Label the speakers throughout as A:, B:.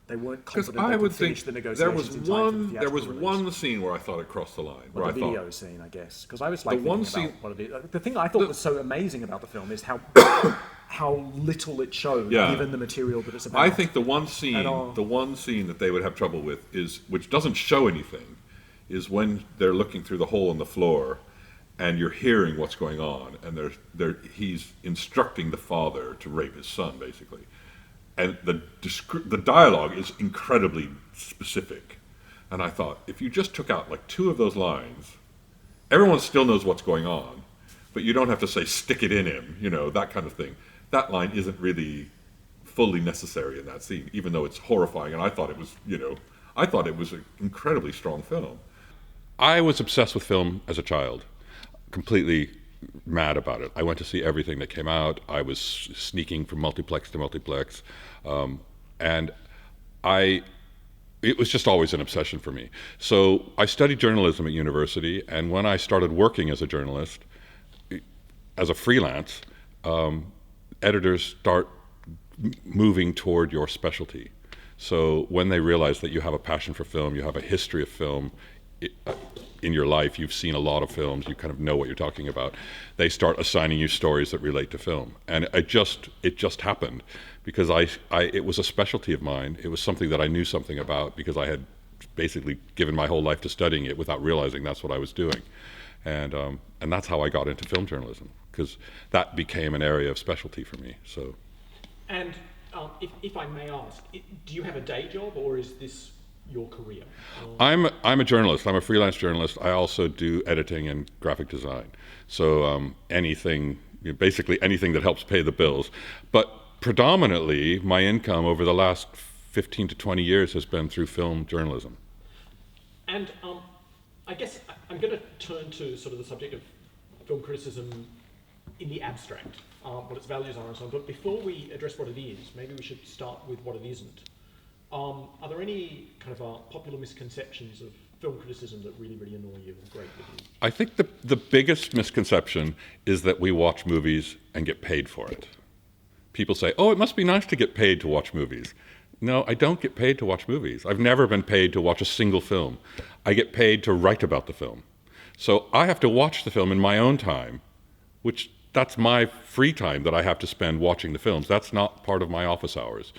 A: they weren't
B: Because
A: confident
B: I
A: they
B: would
A: could
B: think
A: finish the
B: there
A: negotiations in time for the
B: there was
A: theatrical release.
B: one scene where I thought it crossed the line. Where
A: Well, the
B: I
A: video
B: thought,
A: scene, I guess, because I was
B: The one
A: thinking
B: scene-
A: about what it is. The thing I thought was so amazing about the film is how little it showed,
B: Yeah.
A: given the material that it's about.
B: I think the one scene that they would have trouble with is, which doesn't show anything, is when they're looking through the hole in the floor, and you're hearing what's going on, and he's instructing the father to rape his son, basically, and the dialogue is incredibly specific. And I thought, if you just took out like 2 of those lines, everyone still knows what's going on, but you don't have to say "stick it in him," that kind of thing. That line isn't really fully necessary in that scene, even though it's horrifying. And I thought it was an incredibly strong film. I was obsessed with film as a child, completely mad about it. I went to see everything that came out. I was sneaking from multiplex to multiplex, and it was just always an obsession for me. So I studied journalism at university, and when I started working as a journalist, as a freelance, editors start moving toward your specialty. So when they realize that you have a passion for film, you have a history of film in your life, you've seen a lot of films, you kind of know what you're talking about, they start assigning you stories that relate to film. And it just happened because it was a specialty of mine. It was something that I knew something about because I had basically given my whole life to studying it without realizing that's what I was doing. And that's how I got into film journalism, because that became an area of specialty for me. So.
C: And if I may ask, do you have a day job, or is this your career?
B: I'm a journalist. I'm a freelance journalist. I also do editing and graphic design. So basically anything that helps pay the bills. But predominantly, my income over the last 15 to 20 years has been through film journalism.
C: And I guess I'm going to turn to sort of the subject of film criticism in the abstract, what its values are and so on. But before we address what it is, maybe we should start with what it isn't. Are there any kind of popular misconceptions of film criticism that really, really annoy you or grate with you?
B: I think the biggest misconception is that we watch movies and get paid for it. People say, oh, it must be nice to get paid to watch movies. No, I don't get paid to watch movies. I've never been paid to watch a single film. I get paid to write about the film. So I have to watch the film in my own time, which that's my free time that I have to spend watching the films. That's not part of my office hours.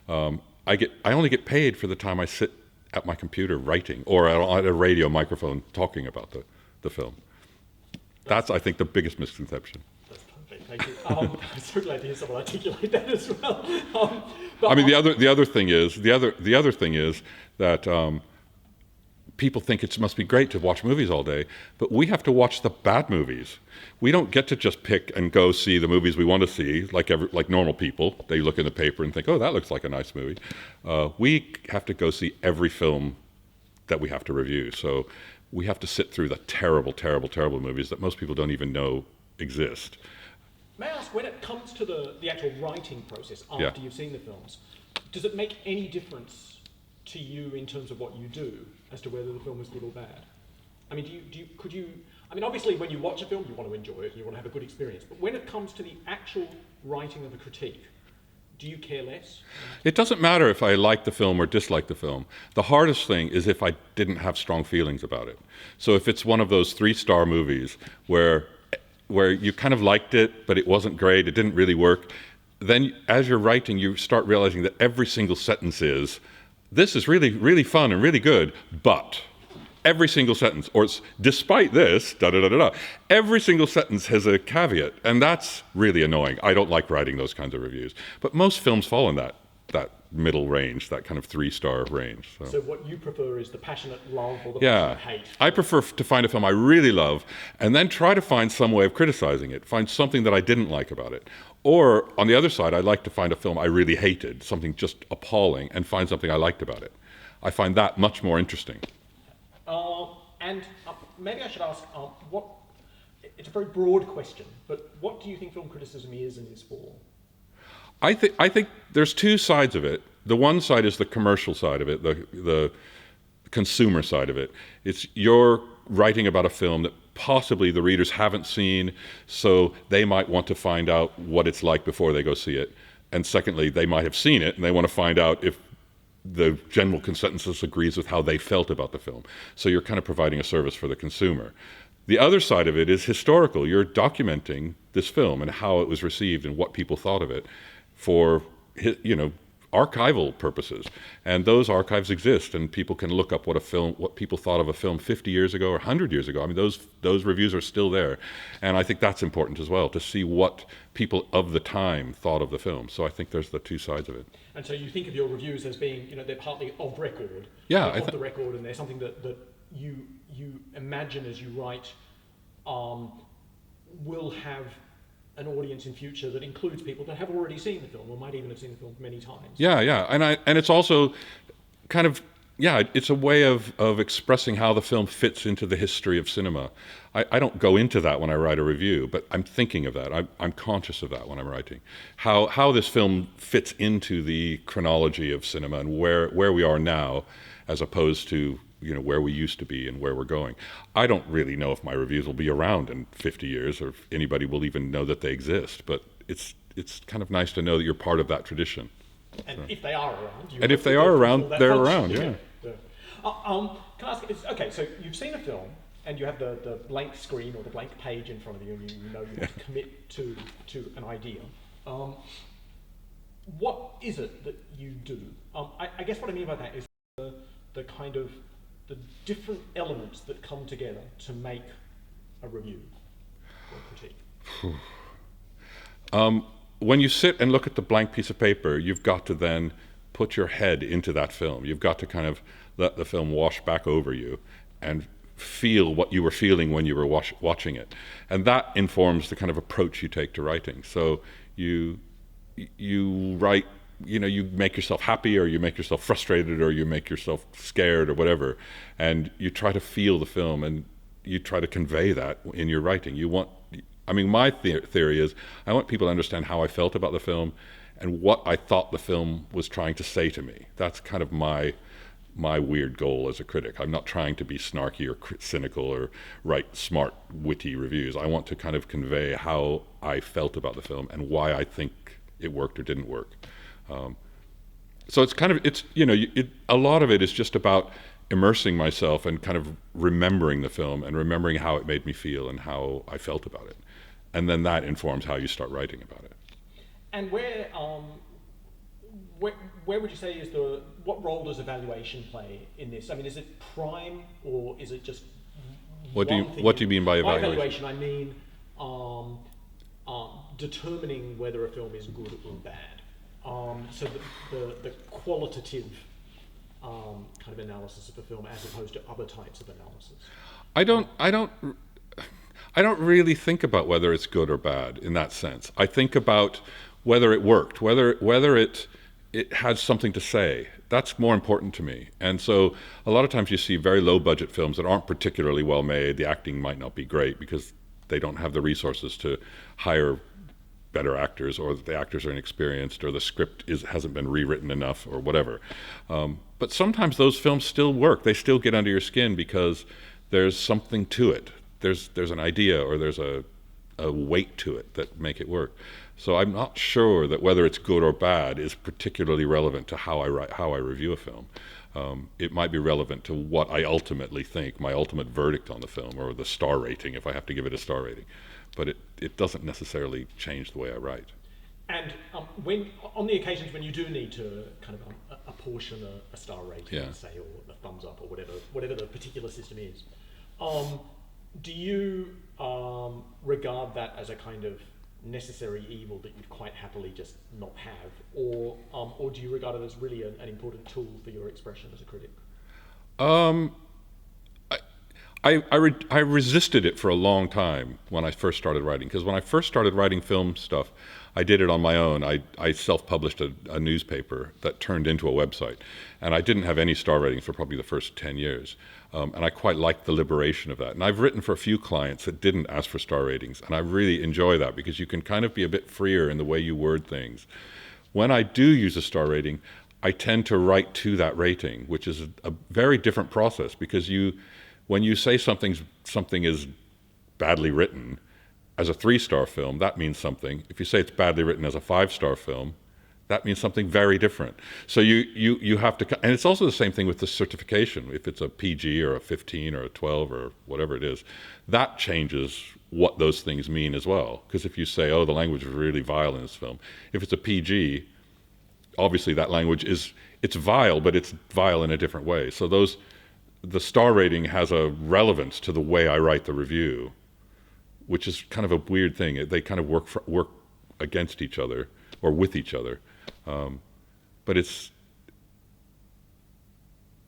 B: I only get paid for the time I sit at my computer writing or at a radio microphone talking about the film. That's, I think, the biggest misconception.
C: That's perfect, thank you. I'm so glad to hear someone articulate that as well.
B: The other thing is that people think it must be great to watch movies all day, but we have to watch the bad movies. We don't get to just pick and go see the movies we want to see, like normal people. They look in the paper and think, oh, that looks like a nice movie. We have to go see every film that we have to review. So we have to sit through the terrible, terrible, terrible movies that most people don't even know exist.
C: May I ask, when it comes to the actual writing process after you've seen the films, does it make any difference to you in terms of what you do as to whether the film is good or bad? I mean, obviously when you watch a film, you want to enjoy it and you want to have a good experience. But when it comes to the actual writing of a critique, do you care less?
B: It doesn't matter if I like the film or dislike the film. The hardest thing is if I didn't have strong feelings about it. So if it's one of those 3-star movies where you kind of liked it, but it wasn't great, it didn't really work, then as you're writing, you start realizing that every single sentence is, this is really, really fun and really good, but every single sentence, or it's, despite this, da-da-da-da-da, every single sentence has a caveat, and that's really annoying. I don't like writing those kinds of reviews. But most films fall in that middle range, that kind of 3-star range.
C: So what you prefer is the passionate love or the
B: passionate
C: hate?
B: I prefer to find a film I really love, and then try to find some way of criticizing it, find something that I didn't like about it. Or, on the other side, I like to find a film I really hated, something just appalling, and find something I liked about it. I find that much more interesting.
C: And maybe I should ask, it's a very broad question, but what do you think film criticism is and is for?
B: I think there's 2 sides of it. The one side is the commercial side of it, the consumer side of it. It's you're writing about a film that possibly the readers haven't seen, so they might want to find out what it's like before they go see it. And secondly, they might have seen it and they want to find out if the general consensus agrees with how they felt about the film. So you're kind of providing a service for the consumer. The other side of it is historical. You're documenting this film and how it was received and what people thought of it for, archival purposes. And those archives exist, and people can look up what people thought of a film 50 years ago or 100 years ago. I mean, those reviews are still there. And I think that's important as well, to see what people of the time thought of the film. So I think there's the two sides of it.
C: And so you think of your reviews as being, they're partly of record.
B: Yeah,
C: of the record, and they're something that you imagine as you write will have an audience in future that includes people that have already seen the film or might even have seen the film many times.
B: Yeah, and it's also kind of, it's a way of expressing how the film fits into the history of cinema. I don't go into that when I write a review, but I'm thinking of that. I'm conscious of that when I'm writing. How this film fits into the chronology of cinema and where we are now, as opposed to where we used to be and where we're going. I don't really know if my reviews will be around in 50 years or if anybody will even know that they exist, but it's kind of nice to know that you're part of that tradition.
C: And if they are around,
B: they're around, yeah.
C: Can I ask, okay, so you've seen a film and you have the blank screen or the blank page in front of you, and you know you want to commit to an idea. What is it that you do? I guess what I mean by that is the kind of the different elements that come together to make a review or critique.
B: When you sit and look at the blank piece of paper, you've got to then put your head into that film. You've got to kind of let the film wash back over you and feel what you were feeling when you were watching it. And that informs the kind of approach you take to writing. So you write, you make yourself happy, or you make yourself frustrated, or you make yourself scared, or whatever, and you try to feel the film, and you try to convey that in your writing. My theory is I want people to understand how I felt about the film and what I thought the film was trying to say to me. That's kind of my weird goal as a critic. I'm not trying to be snarky or cynical or write smart, witty reviews. I want to kind of convey how I felt about the film and why I think it worked or didn't work. So it's kind of, a lot of it is just about immersing myself and kind of remembering the film and remembering how it made me feel and how I felt about it. And then that informs how you start writing about it.
C: And where would you say what role does evaluation play in this? I mean, is it prime, or is it just
B: what do you mean by evaluation?
C: By evaluation, I mean determining whether a film is good or bad. So the qualitative kind of analysis of a film as opposed to other types of analysis.
B: I don't really think about whether it's good or bad in that sense. I think about whether it worked, whether it had something to say. That's more important to me. And so a lot of times you see very low budget films that aren't particularly well made. The acting might not be great because they don't have the resources to hire better actors, or the actors are inexperienced, or the script hasn't been rewritten enough, or whatever. But sometimes those films still work. They still get under your skin because there's something to it. There's an idea, or there's a weight to it that make it work. So I'm not sure that whether it's good or bad is particularly relevant to how I review a film. It might be relevant to what I ultimately think, my ultimate verdict on the film, or the star rating, if I have to give it a star rating. But it doesn't necessarily change the way I write. And
C: when on the occasions when you do need to kind of apportion a star rating, say, or a thumbs up, or whatever the particular system is, do you regard that as a kind of necessary evil that you'd quite happily just not have, or do you regard it as really an important tool for your expression as a critic?
B: I resisted it for a long time when I first started writing, because when I first started writing film stuff, I did it on my own. I self-published a newspaper that turned into a website, and I didn't have any star ratings for probably the first 10 years. And I quite liked the liberation of that. And I've written for a few clients that didn't ask for star ratings, and I really enjoy that because you can kind of be a bit freer in the way you word things. When I do use a star rating, I tend to write to that rating, which is a very different process, because when you say something is badly written as a 3-star film, that means something. If you say it's badly written as a 5-star film, that means something very different. So you have to, and it's also the same thing with the certification. If it's a PG or a 15 or a 12 or whatever it is, that changes what those things mean as well. Because if you say, oh, the language is really vile in this film, if it's a PG, obviously that language it's vile, but it's vile in a different way. So the star rating has a relevance to the way I write the review, which is kind of a weird thing. They kind of work against each other or with each other. But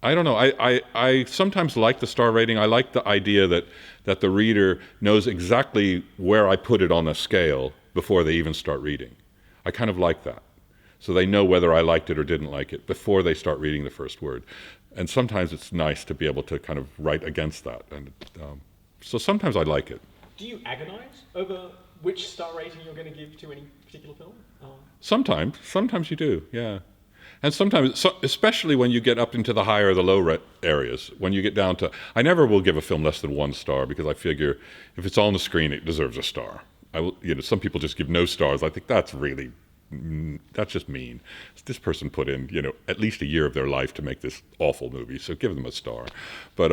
B: I don't know. I sometimes like the star rating. I like the idea that the reader knows exactly where I put it on a scale before they even start reading. I kind of like that. So they know whether I liked it or didn't like it before they start reading the first word. And sometimes it's nice to be able to kind of write against that. And so sometimes I like it.
C: Do you agonize over which star rating you're going to give to any particular film?
B: Sometimes you do, yeah. And sometimes, especially when you get up into the higher or the low areas, when you get down to, I never will give a film less than 1 star because I figure if it's on the screen, it deserves a star. Some people just give no stars. I think that's just mean. This person put in, at least a year of their life to make this awful movie, so give them a star. But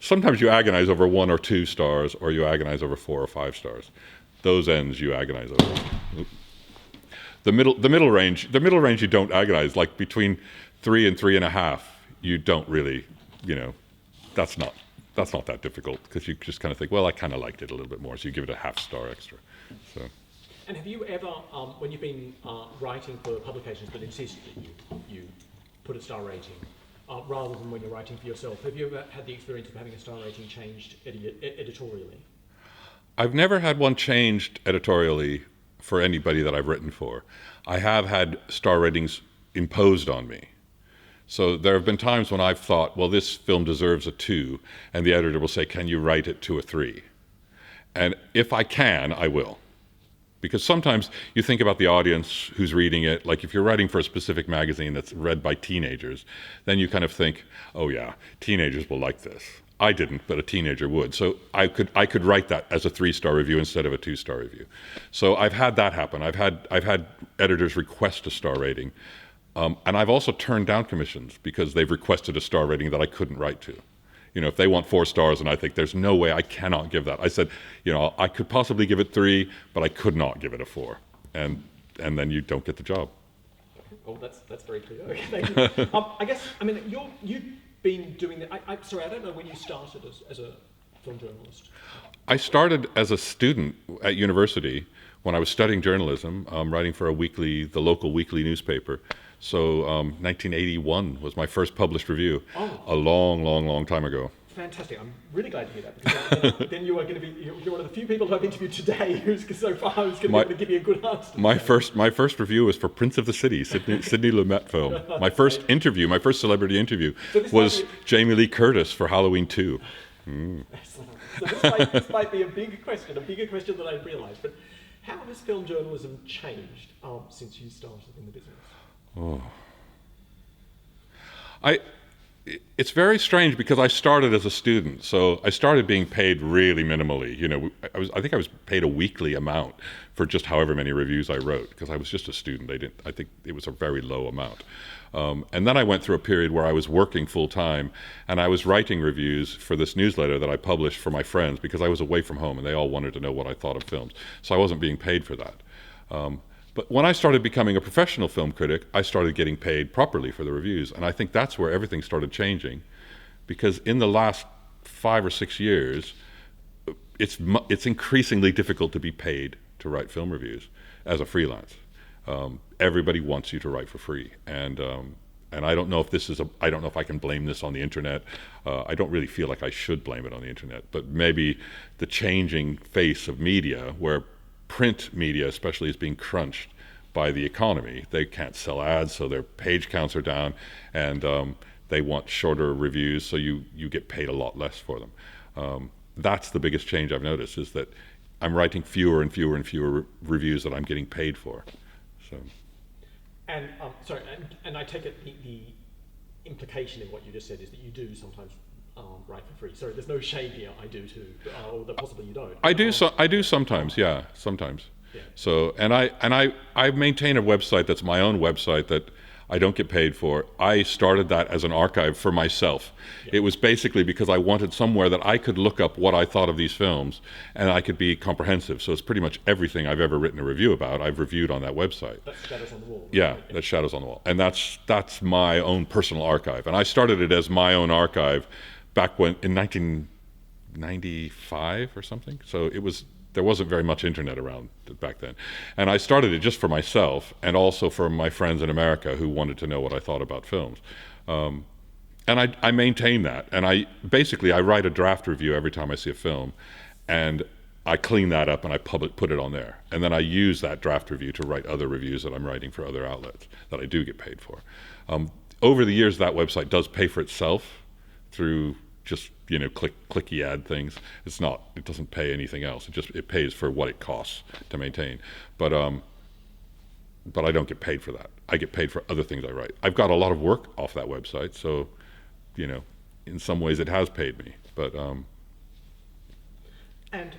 B: sometimes you agonize over 1 or 2 stars, or you agonize over 4 or 5 stars. Those ends you agonize over. The middle range you don't agonize. Like between 3 and 3.5, you don't really, that's not that difficult because you just kind of think, well, I kind of liked it a little bit more, so you give it a half star extra. So.
C: And have you ever, when you've been writing for publications that insist that you put a star rating, rather than when you're writing for yourself, have you ever had the experience of having a star rating changed editorially?
B: I've never had one changed editorially for anybody that I've written for. I have had star ratings imposed on me. So there have been times when I've thought, well, this film deserves a 2, and the editor will say, can you write it to a 3? And if I can, I will. Because sometimes you think about the audience who's reading it, like if you're writing for a specific magazine that's read by teenagers, then you kind of think, oh yeah, teenagers will like this. I didn't, but a teenager would. So I could write that as a 3-star review instead of a 2-star review. So I've had that happen. I've had editors request a star rating, and I've also turned down commissions because they've requested a star rating that I couldn't write to. If they want 4 stars and I think there's no way I cannot give that. I said, I could possibly give it 3, but I could not give it a 4. And then you don't get the job.
C: Well, that's very clear. Okay, thank you. I guess, you've been doing that. Sorry, I don't know when you started as a film journalist.
B: I started as a student at university when I was studying journalism, writing for the local weekly newspaper. So 1981 was my first published review, a long, long, long time ago.
C: Fantastic. I'm really glad to hear that, because then you are going to be, you're one of the few people who I've interviewed today who's so far who's going to be able to give me a good answer.
B: My first review was for Prince of the City, Sidney Lumet film. My first celebrity interview was Jamie Lee Curtis for Halloween 2.
C: So this might be a bigger question than I realised, but how has film journalism changed since you started in the business?
B: Oh. It's very strange because I started as a student, so I started being paid really minimally. I think I was paid a weekly amount for just however many reviews I wrote because I was just a student. I think it was a very low amount. And then I went through a period where I was working full time and I was writing reviews for this newsletter that I published for my friends because I was away from home and they all wanted to know what I thought of films. So I wasn't being paid for that. But when I started becoming a professional film critic, I started getting paid properly for the reviews. And I think that's where everything started changing. Because in the last 5 or 6 years, it's increasingly difficult to be paid to write film reviews as a freelance. Everybody wants you to write for free. And I don't know if I don't know if I can blame this on the internet. I don't really feel like I should blame it on the internet. But maybe the changing face of media, where print media especially is being crunched by the economy. They can't sell ads, so their page counts are down, and they want shorter reviews, so you get paid a lot less for them. That's the biggest change I've noticed, is that I'm writing fewer and fewer and fewer reviews that I'm getting paid for. So. And
C: and I take it the implication in what you just said is that you do sometimes write for free. Sorry, there's no shade here. I do too, or that possibly you don't.
B: I do sometimes. Yeah, sometimes.
C: Yeah.
B: So, and I maintain a website that's my own website that I don't get paid for. I started that as an archive for myself.
C: Yeah.
B: It was basically because I wanted somewhere that I could look up what I thought of these films, and I could be comprehensive. So it's pretty much everything I've ever written a review about, I've reviewed on that website.
C: That's Shadows on the Wall. Right?
B: Yeah, that's Shadows on the Wall. And that's my own personal archive. And I started it as my own archive back when, in 1995 or something. So there wasn't very much internet around back then. And I started it just for myself and also for my friends in America who wanted to know what I thought about films. And I maintain that. And I write a draft review every time I see a film, and I clean that up and I put it on there. And then I use that draft review to write other reviews that I'm writing for other outlets that I do get paid for. Over the years, that website does pay for itself through just clicky ad things. It doesn't pay anything else. It pays for what it costs to maintain. But I don't get paid for that. I get paid for other things I write. I've got a lot of work off that website, so in some ways it has paid me. But
C: and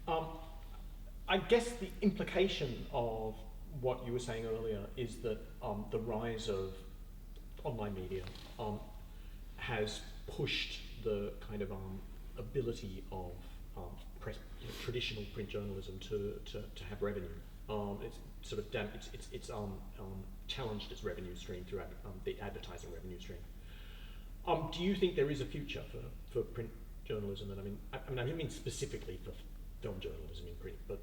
C: I guess the implication of what you were saying earlier is that the rise of online media has pushed the kind of ability of traditional print journalism to have revenue. It's sort of it's challenged its revenue stream through the advertising revenue stream. Do you think there is a future for print journalism? And I mean specifically for film journalism in print, but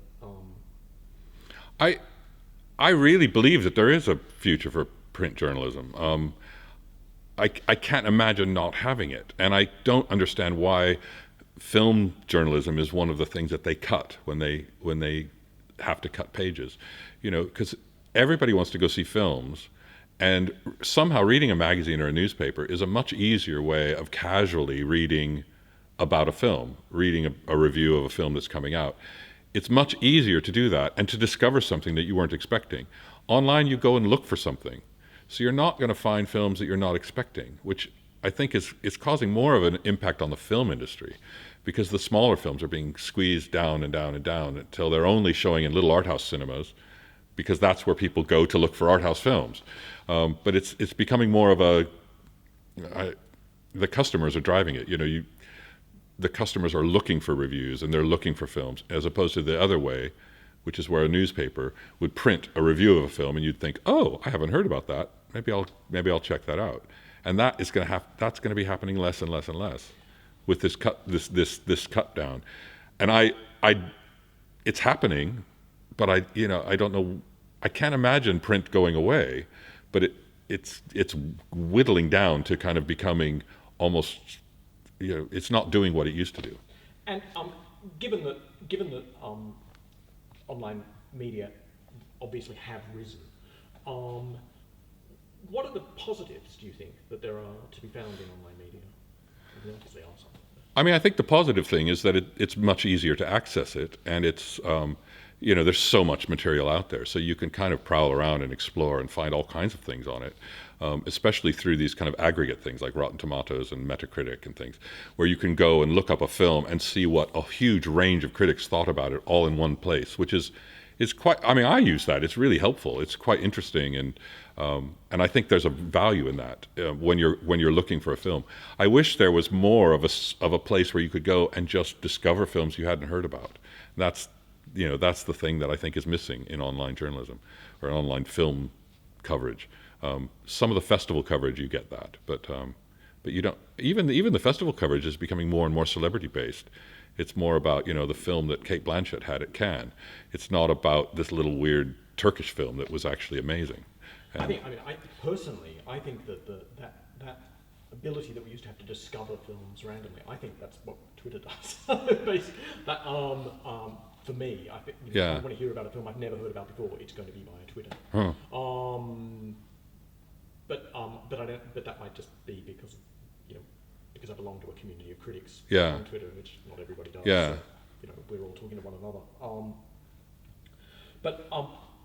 B: I really believe that there is a future for print journalism. I can't imagine not having it, and I don't understand why film journalism is one of the things that they cut when they have to cut pages, because everybody wants to go see films, and somehow reading a magazine or a newspaper is a much easier way of casually reading about a film, reading a review of a film that's coming out. It's much easier to do that and to discover something that you weren't expecting. Online, you go and look for something. So you're not going to find films that you're not expecting, which I think is causing more of an impact on the film industry, because the smaller films are being squeezed down and down and down until they're only showing in little art house cinemas, because that's where people go to look for art house films. But it's becoming more of the customers are driving it. The customers are looking for reviews and they're looking for films, as opposed to the other way, which is where a newspaper would print a review of a film and you'd think, oh, I haven't heard about that. Maybe I'll check that out. And that's going to be happening less and less and less with this cut down. And it's happening, but I don't know. I can't imagine print going away, but it's whittling down to kind of becoming almost, it's not doing what it used to do.
C: And given that online media obviously have risen, what are the positives, do you think, that there are to be found in online media? Obviously are some.
B: I mean, I think the positive thing is that it's much easier to access it, and it's there's so much material out there, so you can kind of prowl around and explore and find all kinds of things on it, especially through these kind of aggregate things like Rotten Tomatoes and Metacritic and things, where you can go and look up a film and see what a huge range of critics thought about it all in one place, which is quite. I mean, I use that. It's really helpful. It's quite interesting, and I think there's a value in that when you're looking for a film. I wish there was more of a place where you could go and just discover films you hadn't heard about. That's the thing that I think is missing in online journalism or online film coverage. Some of the festival coverage, you get that, but you don't. Even the festival coverage is becoming more and more celebrity based. It's more about the film that Cate Blanchett had at Cannes. It's not about this little weird Turkish film that was actually amazing.
C: I personally think that that ability that we used to have to discover films randomly, I think that's what Twitter does. For me, I think if I want to hear about a film I've never heard about before, it's going to be via Twitter.
B: Huh.
C: But that might just be because because I belong to a community of critics on Twitter, which not everybody does.
B: Yeah.
C: So, we're all talking to one another.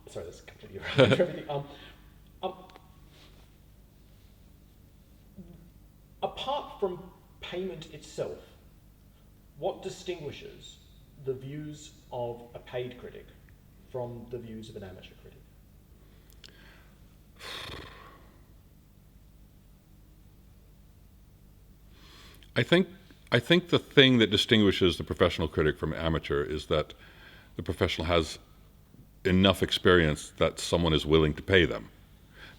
C: Sorry, that's completely irrelevant to everything. Apart from payment itself, what distinguishes the views of a paid critic from the views of an amateur critic?
B: I think the thing that distinguishes the professional critic from amateur is that the professional has enough experience that someone is willing to pay them.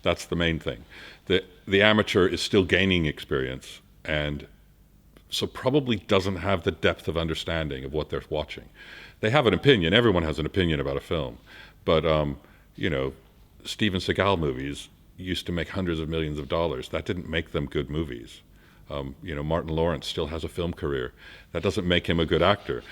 B: That's the main thing. The amateur is still gaining experience, and so probably doesn't have the depth of understanding of what they're watching. They have an opinion. Everyone has an opinion about a film. But, Steven Seagal movies used to make hundreds of millions of dollars. That didn't make them good movies. Martin Lawrence still has a film career. That doesn't make him a good actor.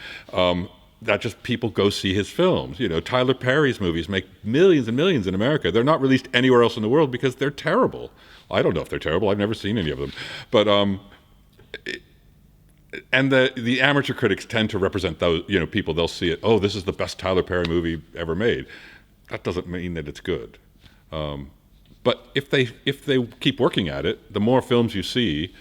B: That just people go see his films. Tyler Perry's movies make millions and millions in America. They're not released anywhere else in the world because they're terrible. I don't know if they're terrible. I've never seen any of them. But and the amateur critics tend to represent those people. They'll see it. Oh, this is the best Tyler Perry movie ever made. That doesn't mean that it's good. But if they keep working at it, the more films you see,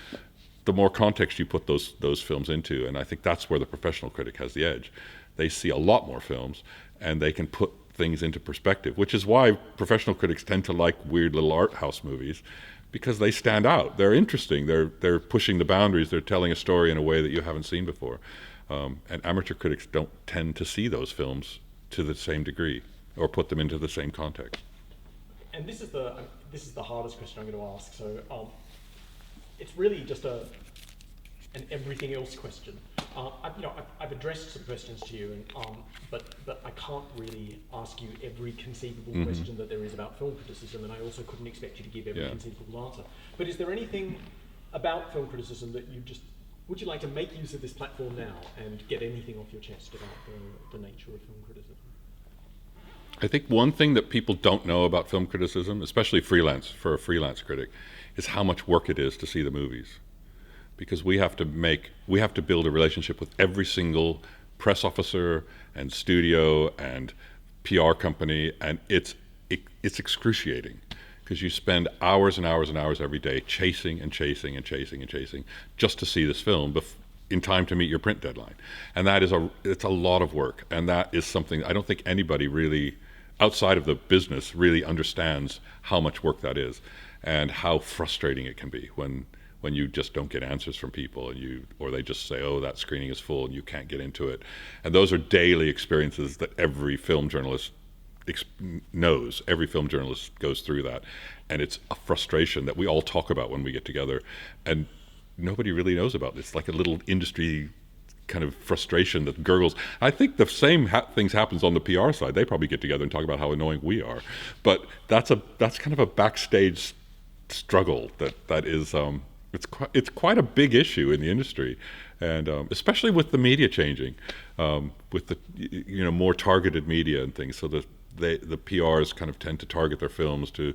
B: the more context you put those films into. And I think that's where the professional critic has the edge. They see a lot more films, and they can put things into perspective, which is why professional critics tend to like weird little art house movies, because they stand out. They're interesting. They're pushing the boundaries. They're telling a story in a way that you haven't seen before. And amateur critics don't tend to see those films to the same degree or put them into the same context. And
C: this is the hardest question I'm going to ask. So it's really just an everything else question. I've addressed some questions to you, but I can't really ask you every conceivable question that there is about film criticism, and I also couldn't expect you to give every conceivable answer. But is there anything about film criticism that would you like to make use of this platform now and get anything off your chest about the nature of film criticism?
B: I think one thing that people don't know about film criticism, especially for a freelance critic, is how much work it is to see the movies. Because we have to build a relationship with every single press officer and studio and PR company, and it's excruciating, because you spend hours and hours and hours every day chasing and chasing and chasing and chasing just to see this film in time to meet your print deadline. And it's a lot of work, and that is something I don't think anybody really outside of the business really understands how much work that is, and how frustrating it can be when you just don't get answers from people, or they just say, oh, that screening is full and you can't get into it. And those are daily experiences that every film journalist knows. Every film journalist goes through that, and it's a frustration that we all talk about when we get together, and nobody really knows about. It's like a little industry kind of frustration that gurgles. I think the same things happens on the PR side. They probably get together and talk about how annoying we are, but that's kind of a backstage struggle that is it's quite a big issue in the industry, and especially with the media changing, with the more targeted media and things. So the PRs kind of tend to target their films to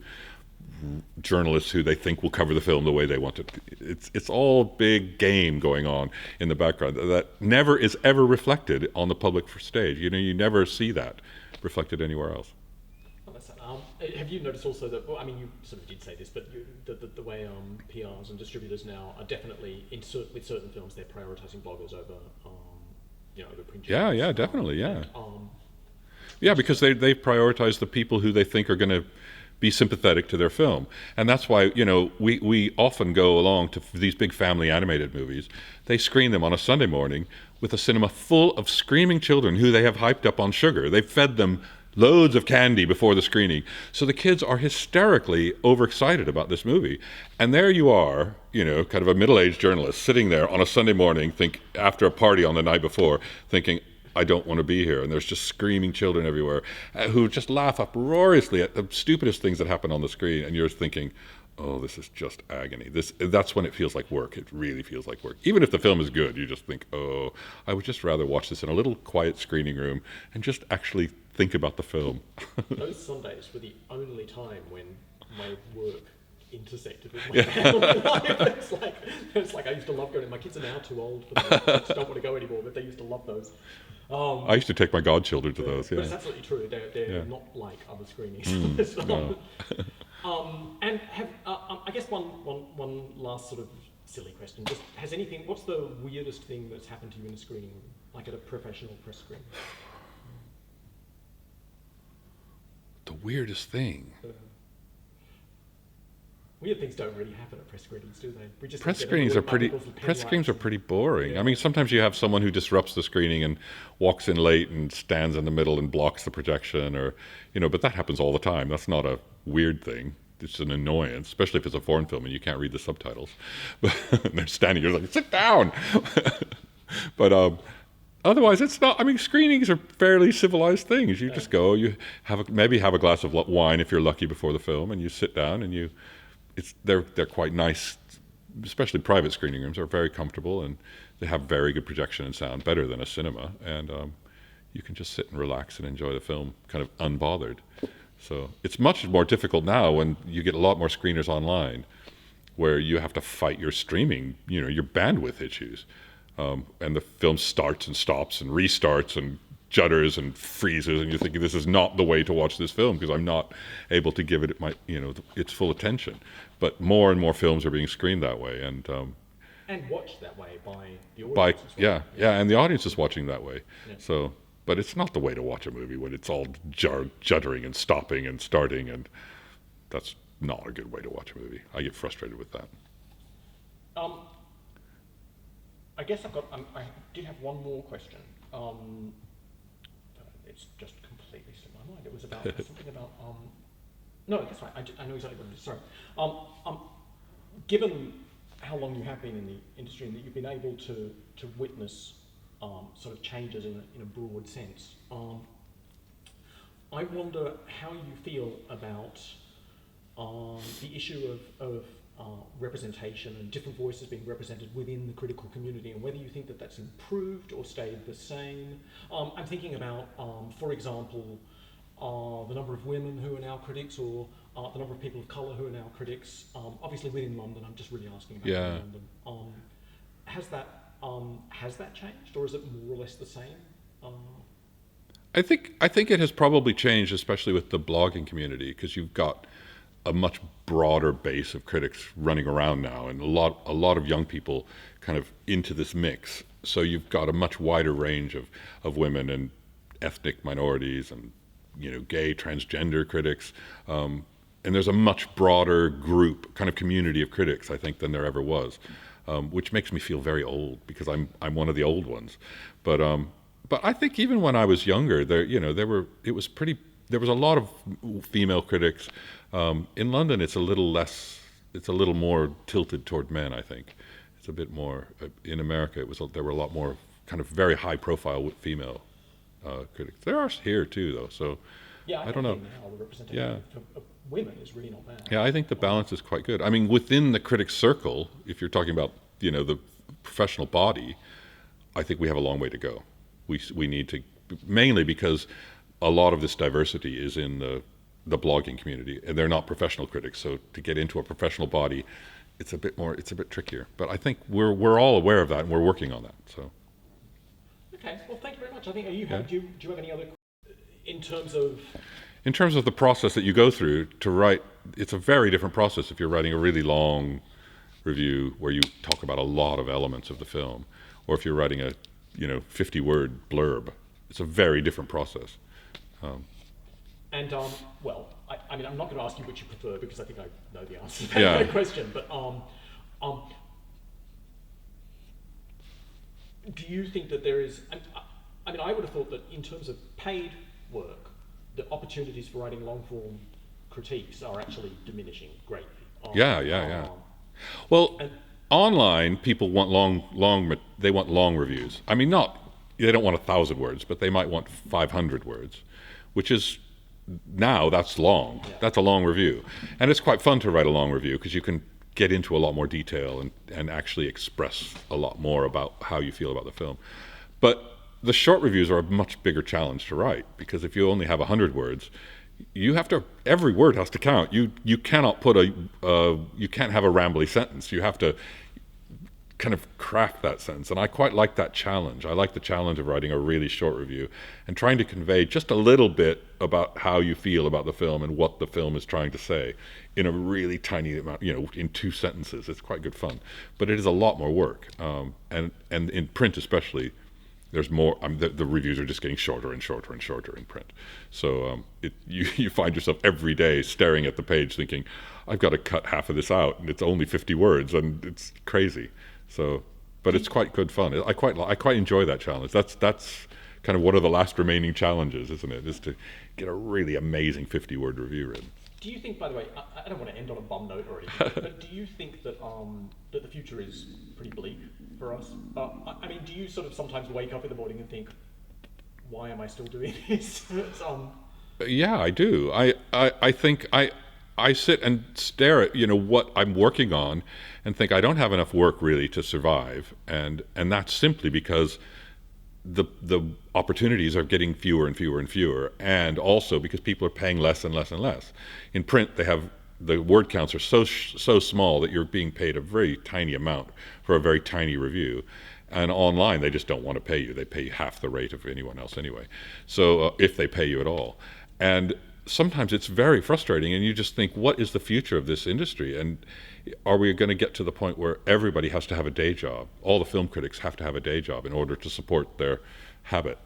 B: journalists who they think will cover the film the way they want it. It's all big game going on in the background that never is ever reflected on the public stage. You never see that reflected anywhere else.
C: Have you noticed also that, you sort of did say this, but the way PRs and distributors now are definitely, with certain films, they're prioritizing bloggers over print journalists. Yeah,
B: definitely, yeah. Yeah, because they prioritize the people who they think are going to be sympathetic to their film. And that's why, we often go along to these big family animated movies. They screen them on a Sunday morning with a cinema full of screaming children who they have hyped up on sugar. They've fed them loads of candy before the screening. So the kids are hysterically overexcited about this movie. And there you are, kind of a middle-aged journalist sitting there on a Sunday morning, after a party on the night before, thinking, I don't want to be here. And there's just screaming children everywhere who just laugh uproariously at the stupidest things that happen on the screen. And you're thinking, oh, this is just agony. That's when it feels like work. It really feels like work. Even if the film is good, you just think, oh, I would just rather watch this in a little quiet screening room and just actually think about the film.
C: Those Sundays were the only time when my work intersected with my family life. It's like I used to love going. My kids are now too old for them. I just don't want to go anymore, but they used to love those.
B: I used to take my godchildren to those. Yeah.
C: But it's absolutely true. They're not like other screenings.
B: No.
C: And I guess one last sort of silly question. Just what's the weirdest thing that's happened to you in a screening room, like at a professional press screening?
B: weirdest thing.
C: Weird things don't really happen at press screenings, do they? We just
B: Press screenings are pretty boring.
C: Yeah.
B: I mean, sometimes you have someone who disrupts the screening and walks in late and stands in the middle and blocks the projection, or but that happens all the time. That's not a weird thing. It's an annoyance, especially if it's a foreign film and you can't read the subtitles. But they're standing here like, sit down. But otherwise, it's not. I mean, screenings are fairly civilized things. You just go, you maybe have a glass of wine if you're lucky before the film, and you sit down and they're quite nice, especially private screening rooms are very comfortable, and they have very good projection and sound, better than a cinema, and you can just sit and relax and enjoy the film kind of unbothered. So it's much more difficult now when you get a lot more screeners online, where you have to fight your streaming, your bandwidth issues, and the film starts and stops and restarts and judders and freezes, and you're thinking, this is not the way to watch this film because I'm not able to give it its full attention. But more and more films are being screened that way, and
C: watched that way by the audience.
B: Yeah, and the audience is watching that way.
C: Yeah.
B: So, but it's not the way to watch a movie when it's all juddering and stopping and starting, and that's not a good way to watch a movie. I get frustrated with that.
C: I guess I did have one more question. It's just completely slipped my mind. It was about something about. No, that's right. I know exactly what it is. Sorry. Given how long you have been in the industry and that you've been able to witness sort of changes in a broad sense, I wonder how you feel about the issue of representation and different voices being represented within the critical community, and whether you think that that's improved or stayed the same. I'm thinking about, for example, the number of women who are now critics, or the number of people of colour who are now critics. Obviously within London, I'm just really asking about London. Has that changed, or is it more or less the same?
B: I think it has probably changed, especially with the blogging community, because you've got a much broader base of critics running around now, and a lot of young people kind of into this mix. So you've got a much wider range of women and ethnic minorities and gay, transgender critics, and there's a much broader group, kind of community of critics, I think, than there ever was, which makes me feel very old because I'm one of the old ones. But I think even when I was younger, there was a lot of female critics. In London, it's a little more tilted toward men, I think. It's a bit more. In America, there were a lot more kind of very high profile female critics. There are here too, though. So I don't know.
C: Now the representation of women is really not bad.
B: Yeah, I think the balance is quite good. I mean, within the critic circle, if you're talking about the professional body, I think we have a long way to go. We need to, mainly because a lot of this diversity is in the blogging community, and they're not professional critics. So to get into a professional body, it's a bit trickier. But I think we're all aware of that, and we're working on that. So.
C: Okay. Well, thank you very much. I think do you have any other in terms of?
B: In terms of the process that you go through to write, it's a very different process if you're writing a really long review where you talk about a lot of elements of the film, or if you're writing a 50-word blurb. It's a very different process.
C: Well, I mean, I'm not going to ask you which you prefer because I think I know the answer to that question. But do you think that there is? I mean, I would have thought that in terms of paid work, the opportunities for writing long-form critiques are actually diminishing greatly.
B: Yeah. Well, online people want long reviews. I mean, they don't want 1,000 words, but they might want 500 words, which is. Now that's long. Yeah. That's a long review. And it's quite fun to write a long review because you can get into a lot more detail and actually express a lot more about how you feel about the film. But the short reviews are a much bigger challenge to write because if you only have 100 words, every word has to count. You cannot you can't have a rambly sentence. You have to kind of craft that sentence, and I quite like that challenge. I like the challenge of writing a really short review and trying to convey just a little bit about how you feel about the film and what the film is trying to say in a really tiny amount, in 2 sentences. It's quite good fun, but it is a lot more work, and in print especially, there's more. The reviews are just getting shorter and shorter and shorter in print. So you find yourself every day staring at the page, thinking, "I've got to cut half of this out, and it's only 50 words, and it's crazy." So, but it's quite good fun. I quite enjoy that challenge. That's kind of one of the last remaining challenges, isn't it? Is to get a really amazing 50-word review written.
C: Do you think, by the way, I don't want to end on a bum note or anything, but do you think that that the future is pretty bleak for us? I mean, do you sort of sometimes wake up in the morning and think, why am I still doing this?
B: Yeah, I do. I think I sit and stare at what I'm working on and think I don't have enough work really to survive, and that's simply because the opportunities are getting fewer and fewer and fewer, and also because people are paying less and less and less. In print, the word counts are so small that you're being paid a very tiny amount for a very tiny review, and online they just don't want to pay you. They pay you half the rate of anyone else anyway, so if they pay you at all. And sometimes it's very frustrating, and you just think, what is the future of this industry? And are we going to get to the point where everybody has to have a day job? All the film critics have to have a day job in order to support their habit,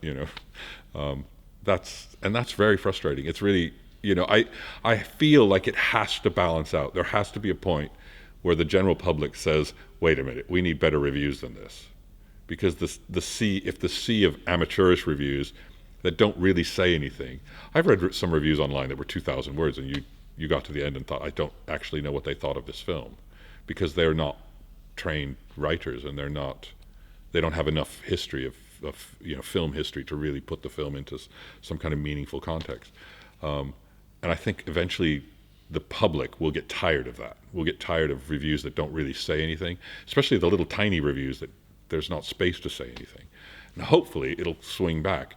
B: That's very frustrating. It's really, I feel like it has to balance out. There has to be a point where the general public says, wait a minute, we need better reviews than this. Because if the sea of amateurish reviews that don't really say anything. I've read some reviews online that were 2,000 words, and you got to the end and thought, I don't actually know what they thought of this film, because they're not trained writers, and they don't have enough history of film history to really put the film into some kind of meaningful context. And I think eventually the public will get tired of that. We'll get tired of reviews that don't really say anything, especially the little tiny reviews that there's not space to say anything. And hopefully it'll swing back.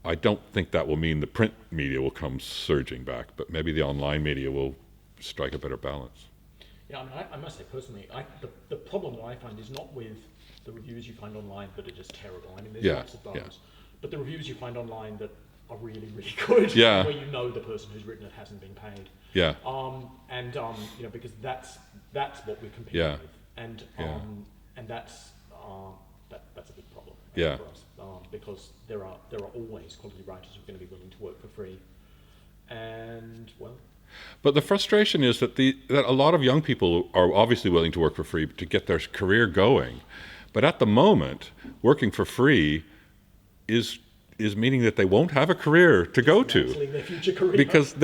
B: I don't think that will mean the print media will come surging back, but maybe the online media will strike a better balance.
C: Yeah, I must say personally, the problem that I find is not with the reviews you find online that are just terrible. I mean, there's lots of those, but the reviews you find online that are really, really good, where the person who's written it hasn't been paid.
B: Yeah.
C: Because that's what we're competing with, and that's a big problem for us, because there are always quality writers who are going to be willing to work for free, and
B: But the frustration is that a lot of young people are obviously willing to work for free to get their career going, but at the moment, working for free is meaning that they won't have a career to go to,
C: their future career.
B: Because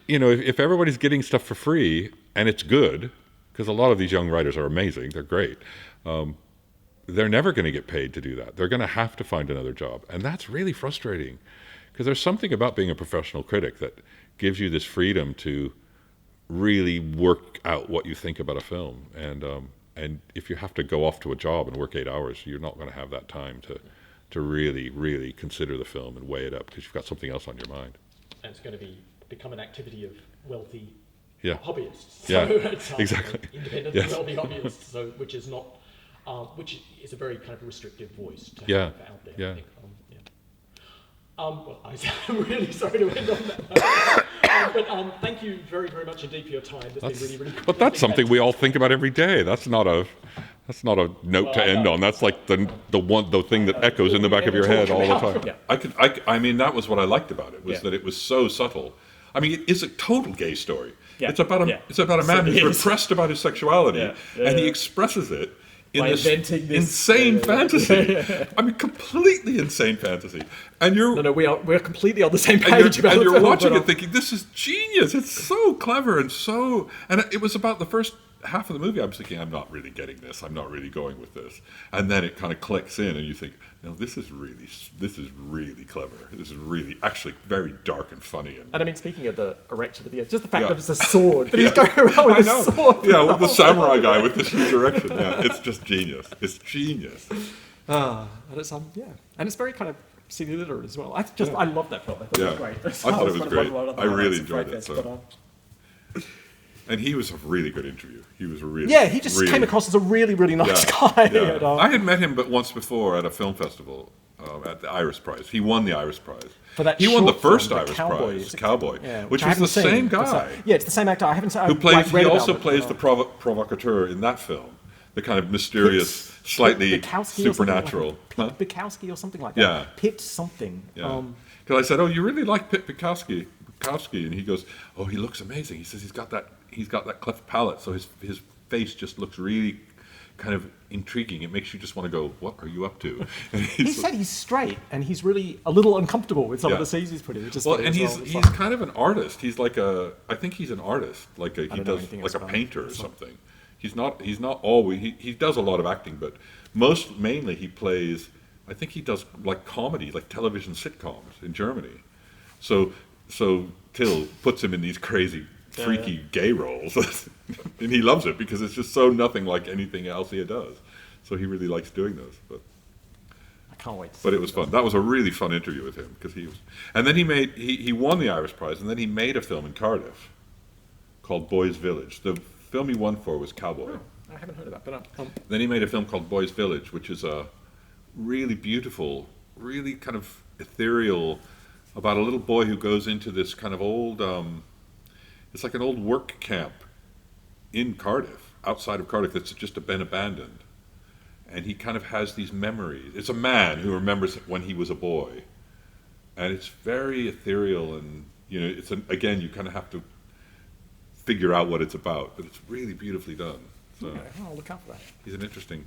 B: if everybody's getting stuff for free and it's good, because a lot of these young writers are amazing, they're great. They're never going to get paid to do that. They're going to have to find another job, and that's really frustrating, because there's something about being a professional critic that gives you this freedom to really work out what you think about a film. And if you have to go off to a job and work 8 hours, you're not going to have that time to really, really consider the film and weigh it up, because you've got something else on your mind.
C: And it's going to become an activity of wealthy hobbyists.
B: So exactly.
C: Independent wealthy hobbyists, which is not, which is a very kind of restrictive voice to have out there.
B: Yeah.
C: I think. I'm really sorry to end on that. But thank you very, very much indeed for your time. That's been really, really good.
B: But that's something we all think about every day. That's not a note to end on. That's like the thing that echoes in the back of your head all the time.
A: Yeah.
B: I mean, that was what I liked about it, was that it was so subtle. I mean, it is a total gay story. Yeah. It's about a man who's repressed about his sexuality, and he expresses it in this insane fantasy. I mean, completely insane fantasy. And
C: we're completely on the same page about it.
B: And you're watching it thinking, this is genius. It's so clever and it was about the first half of the movie. I was thinking, I'm not really getting this. I'm not really going with this. And then it kind of clicks in, and you think, no, this is really clever. This is really actually very dark and funny. And
C: I mean, speaking of the erection at the end, just the fact that it's a sword, but he's going around with a sword.
B: Yeah, with the samurai guy with this huge erection. Yeah, it's just genius. It's genius.
C: And it's and it's very kind of silly literate as well. I love that film. I thought it was great.
B: I thought it was great. I really enjoyed it. And he was a really good interview. He was
C: he just came across as a really, really nice guy.
B: Yeah. I had met him but once before at a film festival at the Iris Prize. He won the Iris Prize. He won the first Iris Prize, Cowboy, which was the same guy.
C: It's the same actor. I haven't seen.
B: He also plays the provocateur in that film. the kind of mysterious, slightly
A: Bukowski or something like
B: supernatural.
A: that. Pete Bukowski or something like that.
B: Yeah.
A: Pit something.
B: Yeah. Because I said, "Oh, you really like Pit Bukowski?" And he goes, "Oh, he looks amazing." He says he's got that cleft palate, so his face just looks really kind of intriguing. It makes you just want to go, "What are you up to?" And
A: He said he's straight, and he's really a little uncomfortable with some of the scenes he's put in.
B: And he's kind of an artist. He's like I think he's an artist. He does like a painter or something. He's not always. He does a lot of acting, but mainly he plays. I think he does like comedy, like television sitcoms in Germany. So Till puts him in these crazy, freaky gay roles, and he loves it because it's just so nothing like anything else he does. So he really likes doing those. But
A: I can't wait.
B: But it was fun. That was a really fun interview with him because and then he won the Irish Prize, and then he made a film in Cardiff called Boys Village. The film he won for was Cowboy.
A: Oh, I haven't heard of that, but
B: Then he made a film called Boys Village, which is a really beautiful, really kind of ethereal, about a little boy who goes into this kind of old, it's like an old work camp in Cardiff, outside of Cardiff, that's just been abandoned. And he kind of has these memories. It's a man who remembers when he was a boy. And it's very ethereal, and, again, you kind of have to figure out what it's about, but it's really beautifully done. So
A: okay, I'll look out for that.
B: he's an interesting